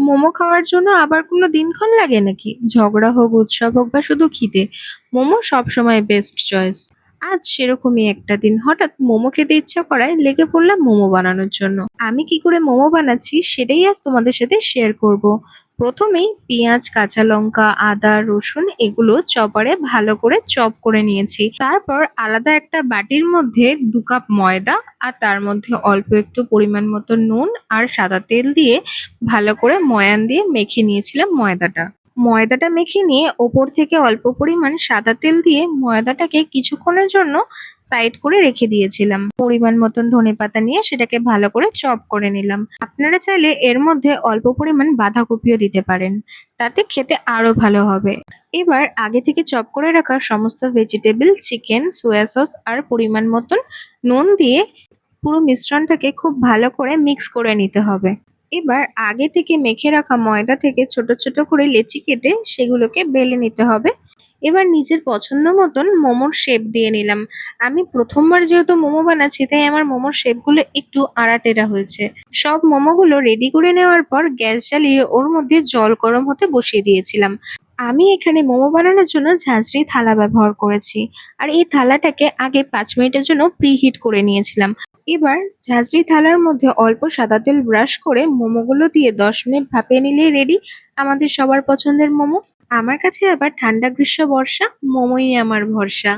মোমো খাওয়ার জন্য আবার কোনো দিনক্ষণ লাগে নাকি? ঝগড়া হোক, উৎসব হোক বা শুধু খিদে, মোমো সবসময় বেস্ট চয়েস। আজ সেরকমই একটা দিন। হঠাৎ মোমো খেতে ইচ্ছা করায় লেগে পড়লাম মোমো বানানোর জন্য। আমি কি করে মোমো বানাচ্ছি সেটাই আজ তোমাদের সাথে শেয়ার করব। প্রথমেই পেঁয়াজ, কাঁচা লঙ্কা, আদা, রসুন এগুলো চপারে ভালো করে চপ করে নিয়েছি। তারপর আলাদা একটা বাটির মধ্যে 2 কাপ ময়দা আর তার মধ্যে অল্প একটু পরিমাণ মতো নুন আর সাদা তেল দিয়ে ভালো করে ময়ান দিয়ে মেখে নিয়েছিলাম ময়দাটা। ময়দাটা মেখে নিয়ে ওপর থেকে অল্প পরিমাণ সাদা তেল দিয়ে ময়দাটাকে কিছুক্ষণের জন্য সাইড করে রেখে দিয়েছিলাম। পরিমাণ মতন ধনেপাতা নিয়ে সেটাকে ভালো করে চপ করে নিলাম। আপনারা চাইলে এর মধ্যে অল্প পরিমাণ বাঁধাকপিও দিতে পারেন, তাতে খেতে আরো ভালো হবে। এবার আগে থেকে চপ করে রাখা সমস্ত ভেজিটেবল, চিকেন, সোয়া সস আর পরিমাণ মতন নুন দিয়ে পুরো মিশ্রণটাকে খুব ভালো করে মিক্স করে নিতে হবে। এবার আগে থেকে মেখে রাখা ময়দা থেকে ছোট ছোট করে লেচি কেটে সেগুলোকে বেলে নিতে হবে। এবার নিজের পছন্দ মতন মোমোর শেপ দিয়ে নিলাম। আমি প্রথমবার যেহেতু মোমো বানাচ্ছি তাই আমার মোমোর শেপগুলো একটু আড়াটেরা হয়েছে। সব মোমোগুলো রেডি করে নেওয়ার পর গ্যাস জ্বালিয়ে ওর মধ্যে জল গরম হতে বসিয়ে দিয়েছিলাম। আমি এখানে মোমো বানানোর জন্য ঝাঁঝরি থালা ব্যবহার করেছি, আর এই থালাটাকে আগে 5 মিনিটের জন্য প্রিহিট করে নিয়েছিলাম। এবার ঝাঁঝরি থালার মধ্যে অল্প সাদা তেল ব্রাশ করে মোমোগুলো দিয়ে 10 মিনিট ভাপিয়ে নিলেই রেডি আমাদের সবার পছন্দের মোমো। আমার কাছে আবার ঠান্ডা গ্রীষ্ম বর্ষা মোমোই আমার ভরসা।